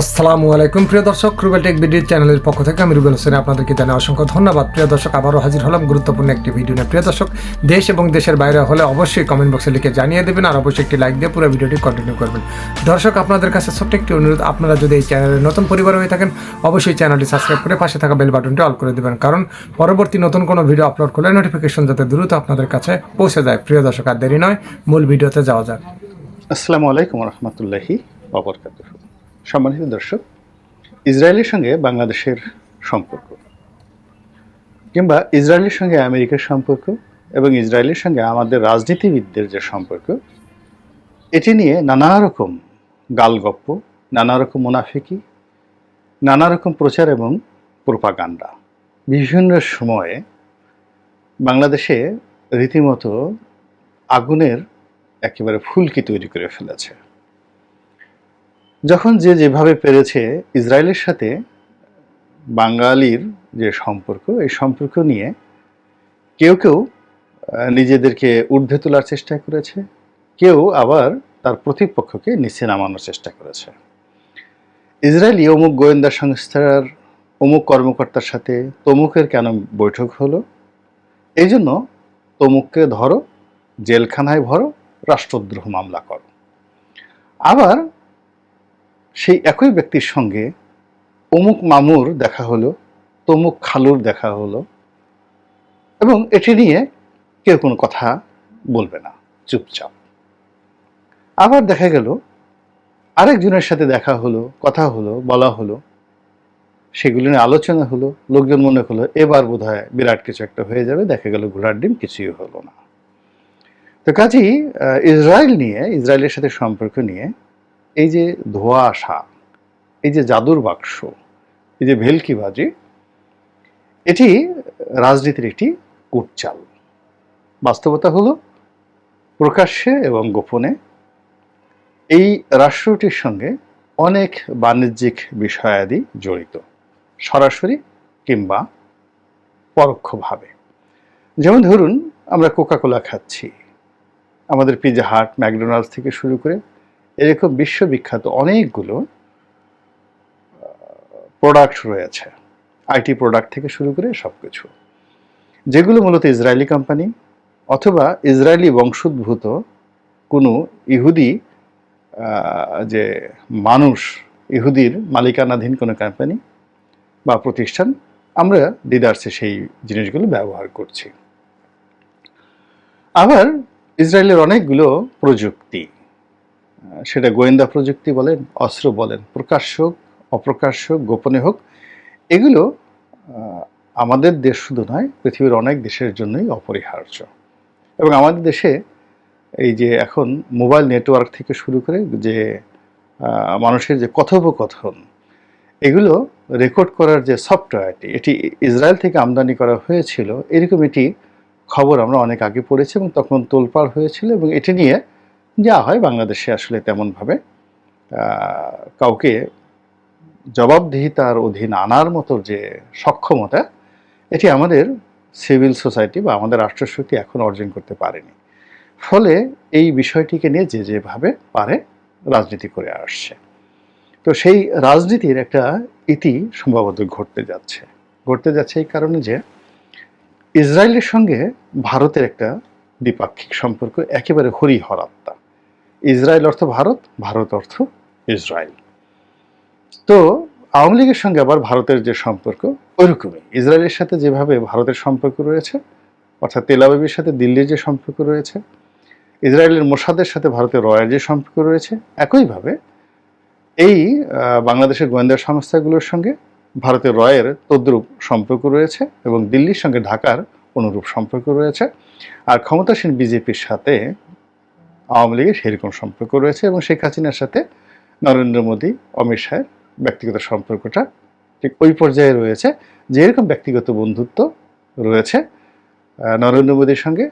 আসসালামু আলাইকুম প্রিয় দর্শক, রুবেল টেক ভিডিও চ্যানেলের পক্ষ থেকে আমি রুবেল হোসেন আপনাদেরকে জানাই অসংখ্য ধন্যবাদ। প্রিয় দর্শক, আবারও হাজির হলাম গুরুত্বপূর্ণ একটি ভিডিও নিয়ে। প্রিয় দর্শক, দেশ এবং দেশের বাইরে হলে অবশ্যই কমেন্ট বক্সে লিখে জানিয়ে দেবেন আর অবশ্যই একটি লাইক দিয়ে পুরো ভিডিওটি কন্টিনিউ করবেন। দর্শক, আপনাদের কাছে ছোট্ট একটি অনুরোধ, আপনারা যদি এই চ্যানেলের নতুন পরিবার হয়ে থাকেন অবশ্যই চ্যানেলটি সাবস্ক্রাইব করে পাশে থাকা বেল বাটনটি অল করে দেবেন, কারণ পরবর্তী নতুন কোনো ভিডিও আপলোড করলে নোটিফিকেশন যাতে দ্রুত আপনাদের কাছে পৌঁছে যায়। প্রিয় দর্শক, আর দেরি নয়, মূল ভিডিওতে যাওয়া যাক। আসসালামু আলাইকুম রহমতুল্লাহি ওয়াবারাকাতুহু। সম্মানিত দর্শক, ইসরায়েলের সঙ্গে বাংলাদেশের সম্পর্ক কিংবা ইসরায়েলের সঙ্গে আমেরিকার সম্পর্ক এবং ইসরায়েলের সঙ্গে আমাদের রাজনীতিবিদদের যে সম্পর্ক, এটি নিয়ে নানা রকম গালগপ্প, নানা রকম মুনাফিকি, নানা রকম প্রচার এবং প্রোপাগান্ডা বিভিন্ন সময়ে বাংলাদেশে রীতিমতো আগুনের একেবারে ফুলকি তৈরি করে ফেলেছে। যখন যে যেভাবে পেরেছে ইসরায়েলের সাথে বাঙালির যে সম্পর্ক, এই সম্পর্ক নিয়ে কেউ কেউ নিজেদেরকে ঊর্ধ্বে তোলার চেষ্টা করেছে, কেউ আবার তার প্রতিপক্ষকে নিচে নামানোর চেষ্টা করেছে। ইসরায়েলি অমুক গোয়েন্দা সংস্থার অমুক কর্মকর্তার সাথে তমুকের কেন বৈঠক হলো, এই জন্য তমুককে ধরো, জেলখানায় ভরো, রাষ্ট্রদ্রোহ মামলা করো। আবার সেই একই ব্যক্তির সঙ্গে অমুক মামুর দেখা হলো, তমুক খালুর দেখা হলো, এবং এটি নিয়ে কেউ কোনো কথা বলবে না, চুপচাপ। আবার দেখা গেল আরেকজনের সাথে দেখা হলো, কথা হলো, বলা হলো, সেগুলো নিয়ে আলোচনা হলো, লোকজন মনে হলো এবার বোধহয় বিরাট কিছু একটা হয়ে যাবে, দেখা গেল ঘোড়ার ডিম, কিছুই হলো না। তো কাজেই ইসরায়েলের সাথে সম্পর্ক নিয়ে এই যে ধোঁয়া আসা, এই যে জাদুর বাক্স, এই যে ভেলকিবাজি, এটি রাজনীতির একটি কূটচাল। বাস্তবতা হলো প্রকাশ্যে এবং গোপনে এই রাষ্ট্রটির সঙ্গে অনেক বাণিজ্যিক বিষয়াদি জড়িত, সরাসরি কিংবা পরোক্ষভাবে। যেমন ধরুন, আমরা কোকাকোলা খাচ্ছি, আমাদের পিৎজা হাট, ম্যাকডোনাল্ডস থেকে শুরু করে এরকম বিশ্ববিখ্যাত অনেকগুলো প্রোডাক্ট রয়েছে, আইটি প্রোডাক্ট থেকে শুরু করে সব কিছু, যেগুলো মূলত ইসরায়েলি কোম্পানি অথবা ইসরায়েলি বংশোদ্ভূত কোনো ইহুদি যে মানুষ, ইহুদির মালিকানাধীন কোনো কোম্পানি বা প্রতিষ্ঠান, আমরা দিদার্সে সেই জিনিসগুলো ব্যবহার করছি। আবার ইসরায়েলের অনেকগুলো প্রযুক্তি, সেটা গোয়েন্দা প্রযুক্তি বলেন, অস্ত্র বলেন, প্রকাশ্য হোক, অপ্রকাশ্য হোক, গোপনে হোক, এগুলো আমাদের দেশ শুধু নয়, পৃথিবীর অনেক দেশের জন্যই অপরিহার্য। এবং আমাদের দেশে এই যে এখন মোবাইল নেটওয়ার্ক থেকে শুরু করে যে মানুষের যে কথোপকথন, এগুলো রেকর্ড করার যে সফটওয়্যারটি, এটি ইসরায়েল থেকে আমদানি করা হয়েছিল, এরকম এটি খবর আমরা অনেক আগে পড়েছি এবং তখন তোলপাড় হয়েছিল। এবং এটি নিয়ে যা হয়, বাংলাদেশে আসলে তেমনভাবে কাউকে জবাবদিহিতার অধীন আনার মতো যে সক্ষমতা, এটি আমাদের সিভিল সোসাইটি বা আমাদের রাষ্ট্রশক্তি এখন অর্জন করতে পারেনি। ফলে এই বিষয়টিকে নিয়ে যে যেভাবে পারে রাজনীতি করে আসছে। তো সেই রাজনীতির একটা ইতি সম্ভবত ঘটতে যাচ্ছে এই কারণে যে ইসরায়েলের সঙ্গে ভারতের একটা দ্বিপাক্ষিক সম্পর্ক একেবারে হরিহরাত্মা। ইসরায়েল অর্থ ভারত, ভারত অর্থ ইসরায়েল। তো আওয়ামী লীগের সঙ্গে আবার ভারতের যে সম্পর্ক, ওইরকমই ইসরায়েলের সাথে যেভাবে ভারতের সম্পর্ক রয়েছে, অর্থাৎ তেল আবিবের সাথে দিল্লির যে সম্পর্ক রয়েছে, ইসরায়েলের মোসাদের সাথে ভারতের রয়ের যে সম্পর্ক রয়েছে, একইভাবে এই বাংলাদেশের গোয়েন্দা সংস্থাগুলোর সঙ্গে ভারতের রয়ের তদ্রূপ সম্পর্ক রয়েছে এবং দিল্লির সঙ্গে ঢাকার অনুরূপ সম্পর্ক রয়েছে। আর ক্ষমতাসীন বিজেপির সাথে আওয়ামী লীগের সেরকম সম্পর্ক রয়েছে এবং শেখ হাসিনার সাথে নরেন্দ্র মোদী, অমিত শাহের ব্যক্তিগত সম্পর্কটা ঠিক ওই পর্যায়ে রয়েছে, যেরকম ব্যক্তিগত বন্ধুত্ব রয়েছে নরেন্দ্র মোদীর সঙ্গে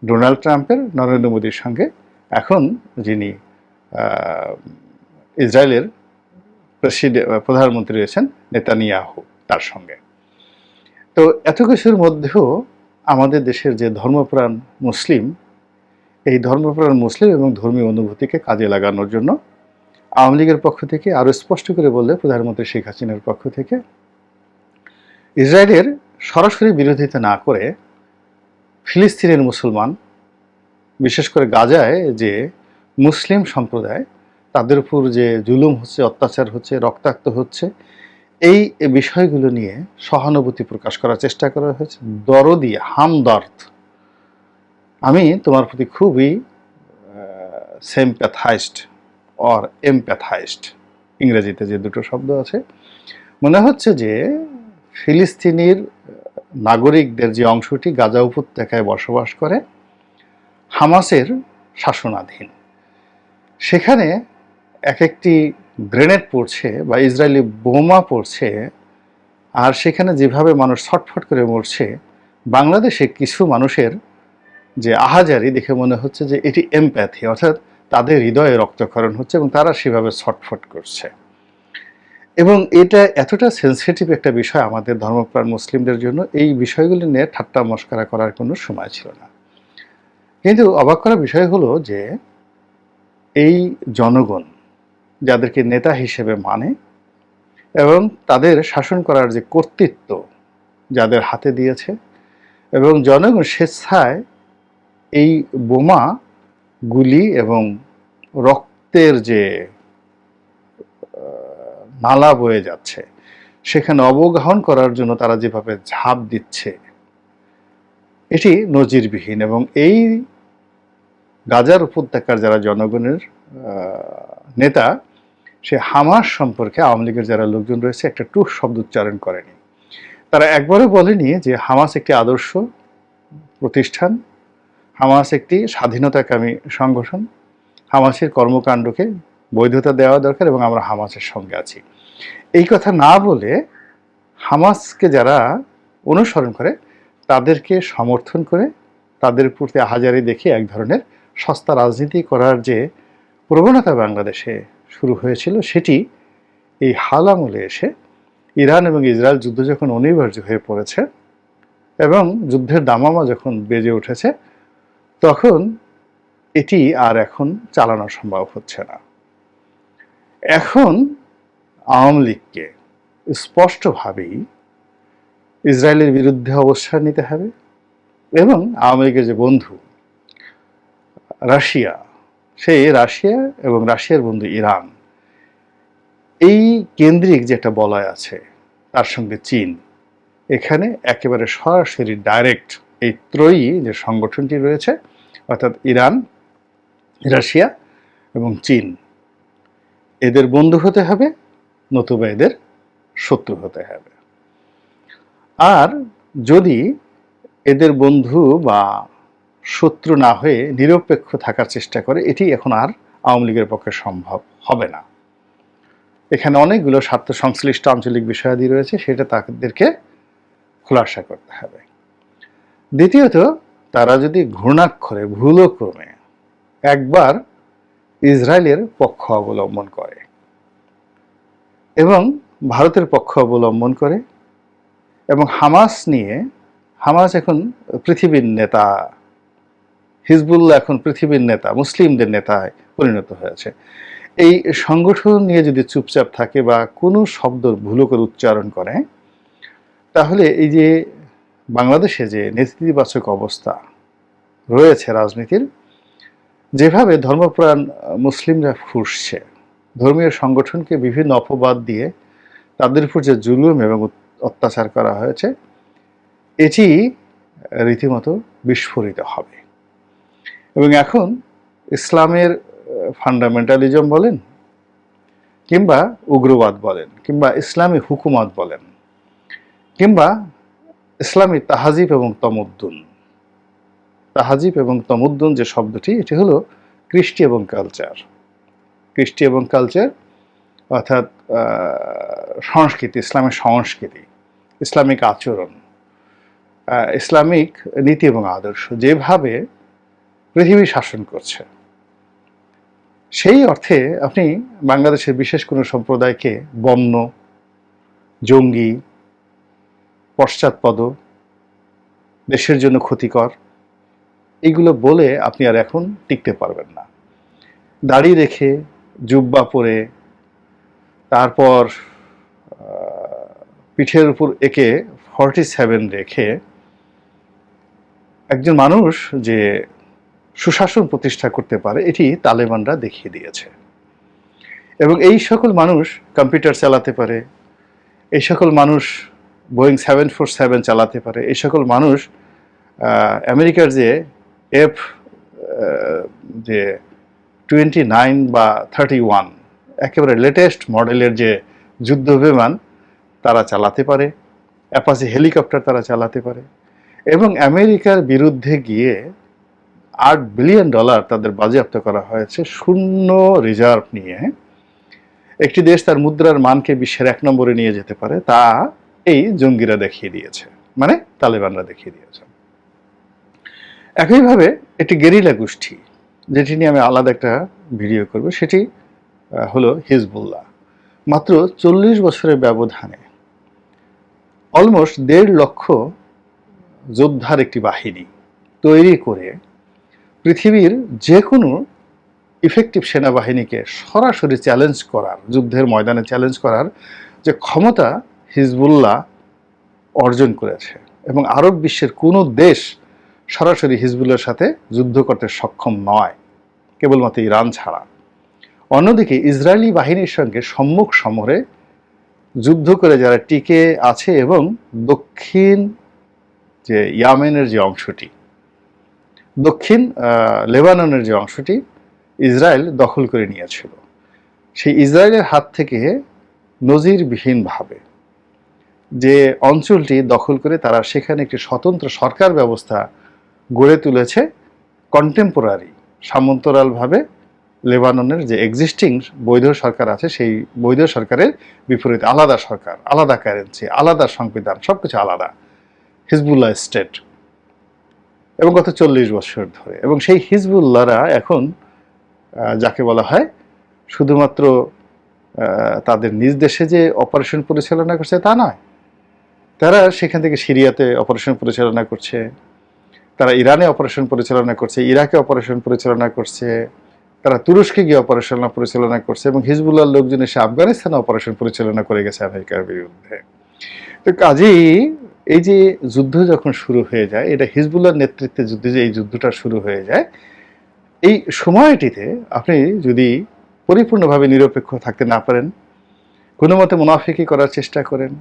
ডোনাল্ড ট্রাম্পের, নরেন্দ্র মোদীর সঙ্গে এখন যিনি ইসরায়েলের প্রধানমন্ত্রী রয়েছেন নেতানিয়াহু, তার সঙ্গে। তো এত কিছুর মধ্যেও আমাদের দেশের যে ধর্মপ্রাণ মুসলিম, এই ধর্মপ্রাণ মুসলিম এবং ধর্মীয় অনুভূতিকে কাজে লাগানোর জন্য আওয়ামী লীগের পক্ষ থেকে, আরও স্পষ্ট করে বললে প্রধানমন্ত্রী শেখ হাসিনার পক্ষ থেকে, ইসরায়েলের সরাসরি বিরোধিতা না করে ফিলিস্তিনের মুসলমান, বিশেষ করে গাজায় যে মুসলিম সম্প্রদায়, তাদের উপর যে জুলুম হচ্ছে, অত্যাচার হচ্ছে, রক্তাক্ত হচ্ছে, এই বিষয়গুলো নিয়ে সহানুভূতি প্রকাশ করার চেষ্টা করা হয়েছে। দরদি, হামদর্দ, আমি তোমার প্রতি খুবই সিম্প্যাথাইজড অর এমপ্যাথাইজড, ইংরেজিতে যে দুটো শব্দ আছে, মনে হচ্ছে যে ফিলিস্তিনির নাগরিকদের যে অংশটি গাজা উপত্যকায় বসবাস করে হামাসের শাসনাধীন, সেখানে এক একটি গ্রেনেড পড়ছে বা ইসরায়েলি বোমা পড়ছে, আর সেখানে যেভাবে মানুষ ছটফট করে মরছে, বাংলাদেশে কিছু মানুষের যে আহাজারি দেখে মনে হচ্ছে যে এটি এমপ্যাথি, অর্থাৎ তাদের হৃদয়ে রক্তক্ষরণ হচ্ছে এবং তারা সেভাবে ছটফট করছে। এবং এটা এতটা সেন্সিটিভ একটা বিষয় আমাদের ধর্মপ্রাণ মুসলিমদের জন্য, এই বিষয়গুলি নিয়ে ঠাট্টা মশকরা করার কোনো সময় ছিল না। কিন্তু অবাক করার বিষয় হলো যে এই জনগণ যাদেরকে নেতা হিসেবে মানে এবং তাদের শাসন করার যে কর্তৃত্ব যাদের হাতে দিয়েছে, এবং জনগণ স্বেচ্ছায় এই বোমা, গুলি এবং রক্তের যে নালা বয়ে যাচ্ছে সেখানে অবগাহন করার জন্য তারা যেভাবে ঝাঁপ দিচ্ছে, এটি নজিরবিহীন। এবং এই গাজার উপত্যকার যারা জনগণের নেতা, সে হামাস সম্পর্কে আওয়ামী লীগের যারা লোকজন রয়েছে একটা টুক শব্দ উচ্চারণ করেনি। তারা একবারও বলেনি যে হামাস একটি আদর্শ প্রতিষ্ঠান, হামাস একটি স্বাধীনতাকামী সংগঠন, হামাসের কর্মকাণ্ডকে বৈধতা দেওয়া দরকার এবং আমরা হামাসের সঙ্গে আছি। এই কথা না বলে হামাসকে যারা অনুসরণ করে তাদেরকে সমর্থন করে তাদের প্রতি আহাজারি দেখে এক ধরনের সস্তা রাজনীতি করার যে প্রবণতা বাংলাদেশে শুরু হয়েছিল, সেটি এই হাল আমলে এসে ইরান এবং ইসরায়েল যুদ্ধ যখন অনিবার্য হয়ে পড়েছে এবং যুদ্ধের দামামা যখন বেজে উঠেছে, তখন এটি আর এখন চালানো সম্ভব হচ্ছে না। এখন আওয়ামী লীগকে স্পষ্টভাবেই ইসরায়েলের বিরুদ্ধে অবস্থান নিতে হবে এবং আওয়ামী লীগের যে বন্ধু রাশিয়া, সেই রাশিয়া এবং রাশিয়ার বন্ধু ইরান, এই কেন্দ্রিক যেটা বলয় আছে, তার সঙ্গে চীন, এখানে একেবারে সরাসরি ডাইরেক্ট এই ত্রয়ী যে সংগঠনটি রয়েছে, অর্থাৎ ইরান, রাশিয়া এবং চীন, এদের বন্ধু হতে হবে, নতুবা এদের শত্রু হতে হবে। আর যদি এদের বন্ধু বা শত্রু না হয়ে নিরপেক্ষ থাকার চেষ্টা করে, এটি এখন আর আওয়ামী লীগের পক্ষে সম্ভব হবে না। এখানে অনেকগুলো স্বার্থ সংশ্লিষ্ট আঞ্চলিক বিষয়াদি রয়েছে, সেটা তাদেরকে খোলাসা করতে হবে। দ্বিতীয়ত, তারা যদি ঘূর্ণাক্ষরে ভুলক্রমে একবার ইসরায়েলের পক্ষ অবলম্বন করে এবং ভারতের পক্ষ অবলম্বন করে এবং হামাস নিয়ে, হামাস এখন পৃথিবীর নেতা, হিজবুল্লাহ এখন পৃথিবীর নেতা, মুসলিমদের নেতায় পরিণত হয়েছে, এই সংগঠন নিয়ে যদি চুপচাপ থাকে বা কোনো শব্দ ভুল করে উচ্চারণ করে, তাহলে এই যে বাংলাদেশে যে নেতিবাচক অবস্থা রয়েছে রাজনীতির, যেভাবে ধর্মপ্রাণ মুসলিমরা ফুঁসছে, ধর্মীয় সংগঠনকে বিভিন্ন অপবাদ দিয়ে তাদের উপর যে জুলুম এবং অত্যাচার করা হয়েছে, এটি রীতিমতো বিস্ফোরিত হবে। এবং এখন ইসলামের ফান্ডামেন্টালিজম বলেন কিংবা উগ্রবাদ বলেন কিংবা ইসলামী হুকুমত বলেন কিংবা ইসলামী তাহাজিব এবং তমদ্দুন, তাহাজিব এবং তমদ্দুন যে শব্দটি, এটি হলো কৃষ্টি এবং কালচার। কৃষ্টি এবং কালচার অর্থাৎ সংস্কৃতি, ইসলামের সংস্কৃতি, ইসলামিক আচরণ, ইসলামিক নীতি এবং আদর্শ যেভাবে পৃথিবী শাসন করছে, সেই অর্থে আপনি বাংলাদেশের বিশেষ কোনো সম্প্রদায়কে বন্য, জঙ্গি, পশ্চাৎপদ, দেশের জন্য ক্ষতিকর, এগুলো বলে আপনি আর এখন টিকতে পারবেন না। দাড়ি রেখে জুব্বা পরে, তারপর পিঠের উপর একে 47 রেখে একজন মানুষ যে সুশাসন প্রতিষ্ঠা করতে পারে এটি তালেবানরা দেখিয়ে দিয়েছে। এবং এই সকল মানুষ কম্পিউটার চালাতে পারে, এই সকল মানুষ বোয়িং 747 চালাতে পারে, এই সকল মানুষ আমেরিকার যে এফ যে 29 বা 31 একেবারে লেটেস্ট মডেলের যে যুদ্ধ বিমান তারা চালাতে পারে, অ্যাপাচি হেলিকপ্টার তারা চালাতে পারে। এবং আমেরিকার বিরুদ্ধে গিয়ে $8 বিলিয়ন তাদের বাজেয়াপ্ত করা হয়েছে শূন্য রিজার্ভ নিয়ে। একটি দেশ তার মুদ্রার মানকে বিশ্বের 1 নম্বরে নিয়ে যেতে পারে, তা এই জঙ্গিরা দেখিয়ে দিয়েছে, মানে তালেবানরা দেখিয়ে দিয়েছে। একইভাবে একটি গেরিলা গোষ্ঠী, যেটি নিয়ে আমি আলাদা একটা ভিডিও করব, সেটি হলো হিজবুল্লাহ। মাত্র 40 বছরের ব্যবধানে অলমোস্ট 1.5 লক্ষ যোদ্ধার একটি বাহিনী তৈরি করে পৃথিবীর যে কোনো ইফেক্টিভ সেনাবাহিনীকে সরাসরি চ্যালেঞ্জ করার, যুদ্ধের ময়দানে চ্যালেঞ্জ করার যে ক্ষমতা হিজবুল্লাহ অর্জন করেছে। এবং আরব বিশ্বের কোনো দেশ সরাসরি হিজবুল্লাহর সাথে যুদ্ধ করতে সক্ষম নয়, কেবলমাত্র ইরান ছাড়া। অন্যদিকে ইসরায়েলি বাহিনীর সঙ্গে সম্মুখ সমরে যুদ্ধ করে যারা টিকে আছে এবং দক্ষিণ যে ইয়ামেনের যে অংশটি, দক্ষিণ লেবাননের যে অংশটি ইসরায়েল দখল করে নিয়েছিল, সেই ইসরায়েলের হাত থেকে নজিরবিহীনভাবে যে অঞ্চলটি দখল করে তারা সেখানে একটি স্বতন্ত্র সরকার ব্যবস্থা গড়ে তুলেছে, কন্টেম্পোরারি সামন্তরালভাবে লেবাননের যে এক্সিস্টিং বৈধ সরকার আছে সেই বৈধ সরকারের বিপরীতে আলাদা সরকার, আলাদা কারেন্সি, আলাদা সংবিধান, সবকিছু আলাদা, হিজবুল্লাহ স্টেট। এবং গত 40 বছর ধরে। এবং সেই হিজবুল্লাহরা এখন যাকে বলা হয় শুধুমাত্র তাদের নিজ দেশে যে অপারেশন পরিচালনা করছে তা নয়, তারা সেখান থেকে সিরিয়াতে অপারেশন পরিচালনা করছে, তারা ইরানে অপারেশন পরিচালনা করছে, ইরাকে অপারেশন পরিচালনা করছে, তারা তুরস্কে গিয়ে অপারেশন পরিচালনা করছে, এবং হিজবুল্লাহর লোকজন এসে আফগানিস্তানে অপারেশন পরিচালনা করে গেছে আমেরিকার বিরুদ্ধে। তো কাজেই এই যে যুদ্ধ যখন শুরু হয়ে যায়, এটা হিজবুল্লাহর নেতৃত্বে যুদ্ধে যে এই যুদ্ধটা শুরু হয়ে যায়, এই সময়টিতে আপনি যদি পরিপূর্ণভাবে নিরপেক্ষ থাকতে না পারেন, কোনো মতে মুনাফিকি করার চেষ্টা করেন,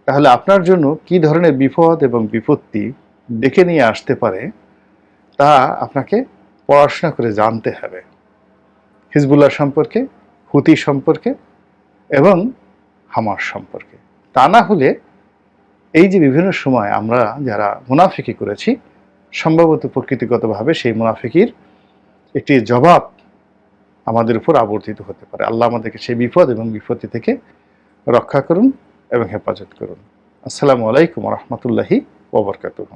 তাহলে আপনার জন্য কি ধরনের বিপদ এবং বিপত্তি ডেকে নিয়ে আসতে পারে তা আপনাকে পড়াশোনা করে জানতে হবে, হিজবুল্লাহ সম্পর্কে, হুতি সম্পর্কে এবং হামাস সম্পর্কে। তা না হলে এই যে বিভিন্ন সময় আমরা যারা মুনাফিকি করেছি, সম্ভবত প্রকৃতিগতভাবে সেই মুনাফিকির একটি জবাব আমাদের উপর আবর্তিত হতে পারে। আল্লাহ আমাদেরকে সেই বিপদ এবং বিপত্তি থেকে রক্ষা করুন এবং হেফাজত করুন। আসসালামু আলাইকুম ওয়া রাহমাতুল্লাহি ওয়া বারাকাতুহু।